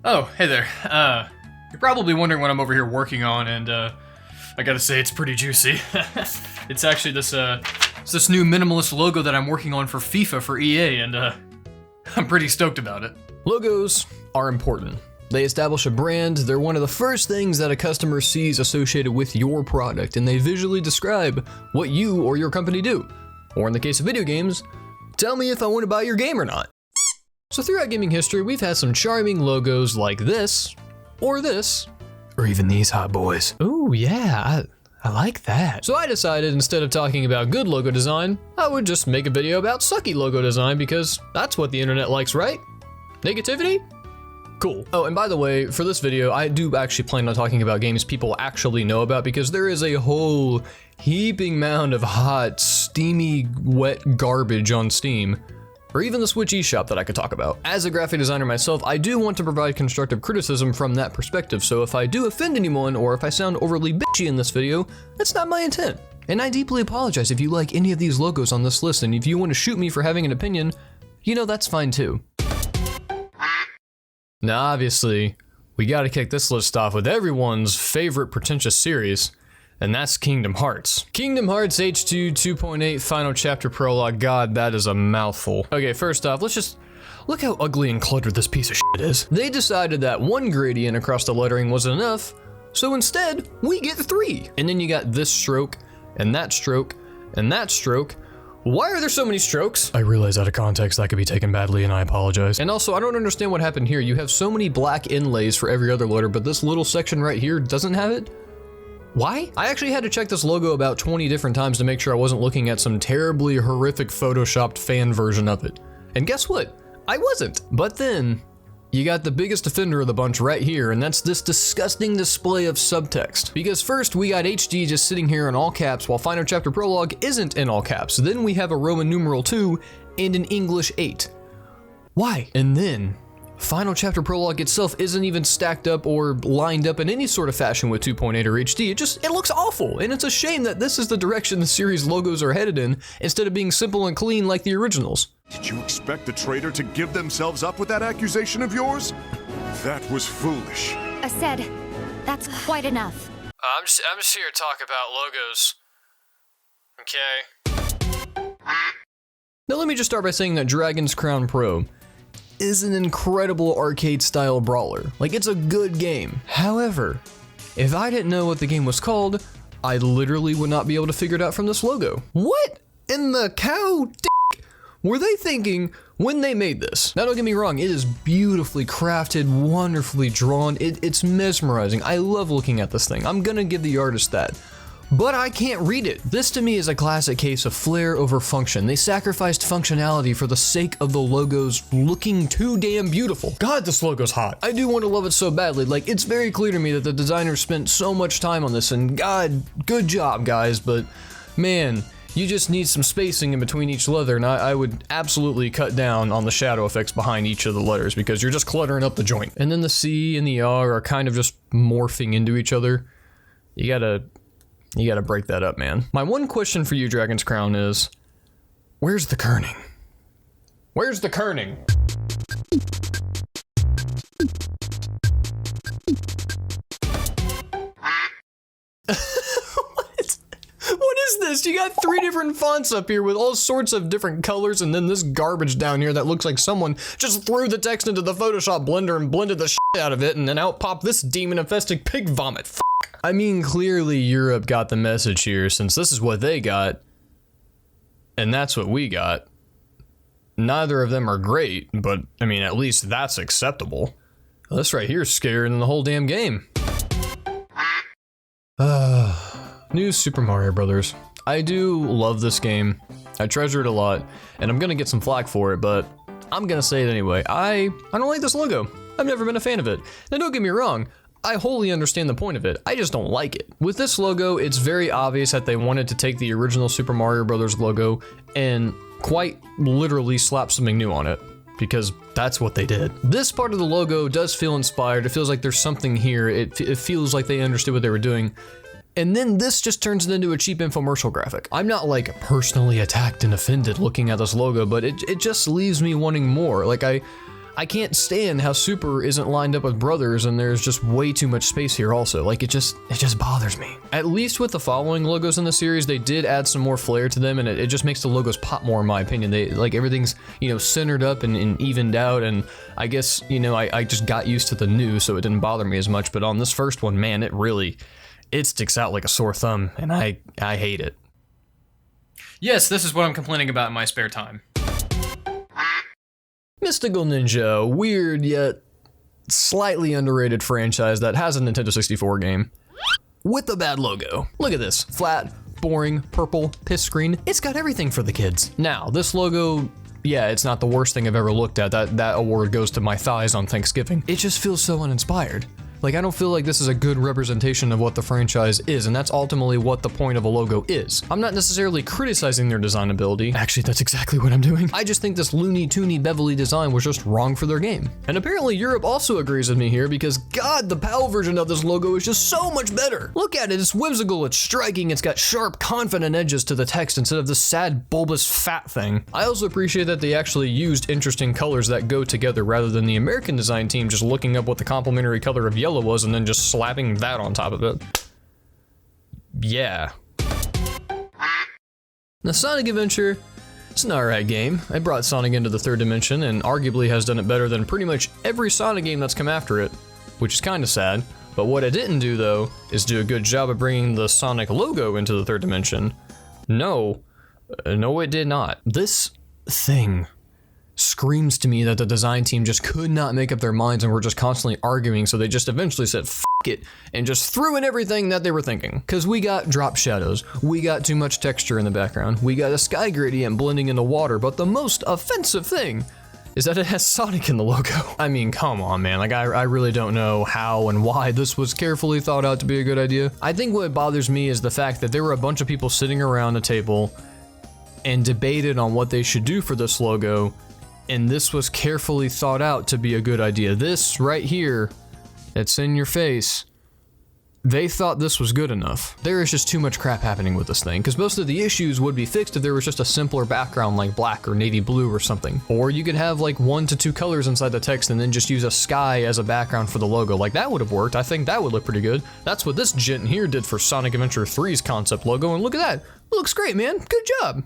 Oh, hey there. You're probably wondering what I'm over here working on, and I gotta say it's pretty juicy. It's actually this new minimalist logo that I'm working on for FIFA for EA, and I'm pretty stoked about it. Logos are important. They establish a brand, they're one of the first things that a customer sees associated with your product, and they visually describe what you or your company do. Or in the case of video games, tell me if I want to buy your game or not. So throughout gaming history, we've had some charming logos like this, or even these hot boys. Ooh, yeah, I like that. So I decided instead of talking about good logo design, I would just make a video about sucky logo design because that's what the internet likes, right? Negativity? Cool. Oh, and by the way, for this video, I do actually plan on talking about games people actually know about because there is a whole heaping mound of hot, steamy, wet garbage on Steam, or even the Switch eShop that I could talk about. As a graphic designer myself, I do want to provide constructive criticism from that perspective, so if I do offend anyone or if I sound overly bitchy in this video, that's not my intent. And I deeply apologize if you like any of these logos on this list, and if you want to shoot me for having an opinion, you know that's fine too. Now obviously, we gotta kick this list off with everyone's favorite pretentious series, and that's Kingdom Hearts. Kingdom Hearts H2 2.8 Final Chapter Prologue. God, that is a mouthful. Okay, first off, let's just look how ugly and cluttered this piece of shit is. They decided that one gradient across the lettering wasn't enough, so instead, we get 3. And then you got this stroke, and that stroke, and that stroke. Why are there so many strokes? I realize out of context that could be taken badly and I apologize. And also, I don't understand what happened here. You have so many black inlays for every other letter, but this little section right here doesn't have it? Why? I actually had to check this logo about 20 different times to make sure I wasn't looking at some terribly horrific photoshopped fan version of it. And guess what? I wasn't. But then, you got the biggest offender of the bunch right here, and that's this disgusting display of subtext. Because first, we got HD just sitting here in all caps while Final Chapter Prologue isn't in all caps. Then we have a Roman numeral 2 and an English 8. Why? And then, Final Chapter Prologue itself isn't even stacked up or lined up in any sort of fashion with 2.8 or HD. It looks awful, and it's a shame that this is the direction the series logos are headed in, instead of being simple and clean like the originals. Did you expect the traitor to give themselves up with that accusation of yours? That was foolish. I said, that's quite enough. I'm just here to talk about logos. Okay. Now let me just start by saying that Dragon's Crown Pro is an incredible arcade-style brawler. Like, it's a good game. However, if I didn't know what the game was called, I literally would not be able to figure it out from this logo. What in the cow were they thinking when they made this? Now don't get me wrong, it is beautifully crafted, wonderfully drawn, it's mesmerizing. I love looking at this thing. I'm gonna give the artist that. But I can't read it. This to me is a classic case of flair over function. They sacrificed functionality for the sake of the logos looking too damn beautiful. God, this logo's hot. I do want to love it so badly. Like, it's very clear to me that the designers spent so much time on this, and God, good job guys, but man, you just need some spacing in between each letter, and I would absolutely cut down on the shadow effects behind each of the letters because you're just cluttering up the joint. And then the C and the R are kind of just morphing into each other. You gotta break that up, man. My one question for you, Dragon's Crown, is where's the kerning? Where's the kerning? What is this? You got 3 different fonts up here with all sorts of different colors, and then this garbage down here that looks like someone just threw the text into the Photoshop blender and blended the shit out of it, and then out popped this demon-infested pig vomit. I mean, clearly Europe got the message here, since this is what they got, and that's what we got. Neither of them are great, but I mean, at least that's acceptable. This right here is scarier than the whole damn game. New Super Mario Brothers. I do love this game. I treasure it a lot, and I'm gonna get some flack for it, but I'm gonna say it anyway. I don't like this logo. I've never been a fan of it. Now don't get me wrong, I wholly understand the point of it. I just don't like it. With this logo, it's very obvious that they wanted to take the original Super Mario Brothers logo and quite literally slap something new on it, because that's what they did. This part of the logo does feel inspired. It feels like there's something here. It feels like they understood what they were doing. And then this just turns it into a cheap infomercial graphic. I'm not like personally attacked and offended looking at this logo, but it just leaves me wanting more. Like I can't stand how Super isn't lined up with Brothers, and there's just way too much space here also. Like, it just bothers me. At least with the following logos in the series, they did add some more flair to them, and it just makes the logos pop more in my opinion. They, like, everything's, you know, centered up and evened out, and I guess, you know, I just got used to the new, so it didn't bother me as much, but on this first one, man, it sticks out like a sore thumb, and I hate it. Yes, this is what I'm complaining about in my spare time. Mystical Ninja, a weird yet slightly underrated franchise that has a Nintendo 64 game with a bad logo. Look at this, flat, boring, purple, piss screen. It's got everything for the kids. Now, this logo, yeah, it's not the worst thing I've ever looked at. That award goes to my thighs on Thanksgiving. It just feels so uninspired. Like, I don't feel like this is a good representation of what the franchise is, and that's ultimately what the point of a logo is. I'm not necessarily criticizing their design ability. Actually, that's exactly what I'm doing. I just think this loony, toony, bevelly design was just wrong for their game. And apparently Europe also agrees with me here, because God, the PAL version of this logo is just so much better. Look at it, it's whimsical, it's striking, it's got sharp, confident edges to the text instead of this sad, bulbous, fat thing. I also appreciate that they actually used interesting colors that go together rather than the American design team just looking up what the complementary color of yellow was and then just slapping that on top of it. Yeah. The Sonic Adventure, it's an alright game. I brought Sonic into the third dimension and arguably has done it better than pretty much every Sonic game that's come after it, which is kinda sad. But what it didn't do though, is do a good job of bringing the Sonic logo into the third dimension. No, it did not. This thing screams to me that the design team just could not make up their minds and were just constantly arguing, so they just eventually said f it and just threw in everything that they were thinking. Cause we got drop shadows, we got too much texture in the background, we got a sky gradient blending into water, but the most offensive thing is that it has Sonic in the logo. I mean, come on, man. Like, I really don't know how and why this was carefully thought out to be a good idea. I think what bothers me is the fact that there were a bunch of people sitting around a table and debated on what they should do for this logo, and this was carefully thought out to be a good idea. This right here, it's in your face, they thought this was good enough. There is just too much crap happening with this thing, because most of the issues would be fixed if there was just a simpler background like black or navy blue or something. Or you could have like 1 to 2 colors inside the text and then just use a sky as a background for the logo. Like, that would have worked. I think that would look pretty good. That's what this gent here did for Sonic Adventure 3's concept logo, and look at that. It looks great, man. Good job.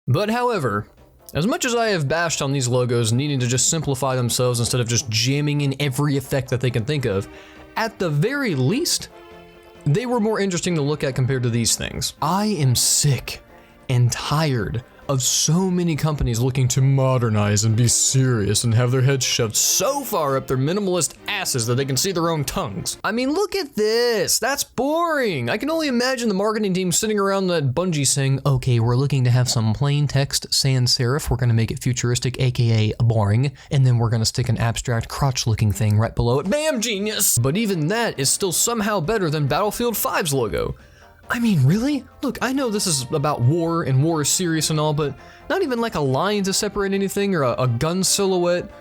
But however, as much as I have bashed on these logos needing to just simplify themselves instead of just jamming in every effect that they can think of, at the very least, they were more interesting to look at compared to these things. I am sick and tired of so many companies looking to modernize and be serious and have their heads shoved so far up their minimalist asses that they can see their own tongues. I mean, look at this. That's boring. I can only imagine the marketing team sitting around that Bungie saying, okay, we're looking to have some plain text sans serif. We're going to make it futuristic, aka boring. And then we're going to stick an abstract crotch-looking thing right below it. Bam, genius. But even that is still somehow better than Battlefield 5's logo. I mean, really? Look, I know this is about war, and war is serious and all, but not even like a line to separate anything or a gun silhouette.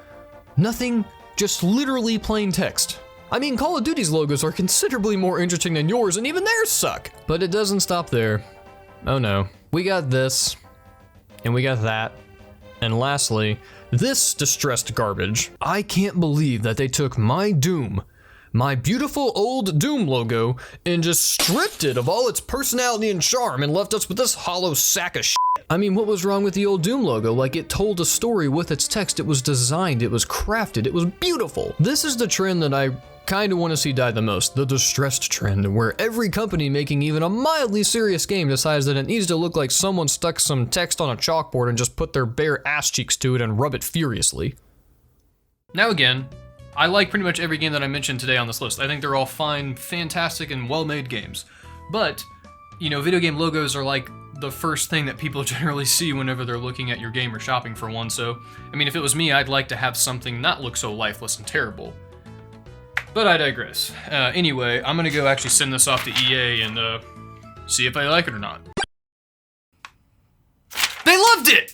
Nothing, just literally plain text. I mean, Call of Duty's logos are considerably more interesting than yours, and even theirs suck. But it doesn't stop there. Oh no. We got this, and we got that, and lastly, this distressed garbage. I can't believe that they took my Doom, my beautiful old Doom logo, and just stripped it of all its personality and charm and left us with this hollow sack of shit. I mean, what was wrong with the old Doom logo? Like, it told a story with its text, it was designed, it was crafted, it was beautiful. This is the trend that I kind of want to see die the most, the distressed trend, where every company making even a mildly serious game decides that it needs to look like someone stuck some text on a chalkboard and just put their bare ass cheeks to it and rub it furiously. Now again, I like pretty much every game that I mentioned today on this list. I think they're all fine, fantastic, and well-made games. But, you know, video game logos are like the first thing that people generally see whenever they're looking at your game or shopping for one, so, I mean, if it was me, I'd like to have something not look so lifeless and terrible. But I digress. Anyway, I'm gonna go actually send this off to EA and see if I like it or not. They loved it!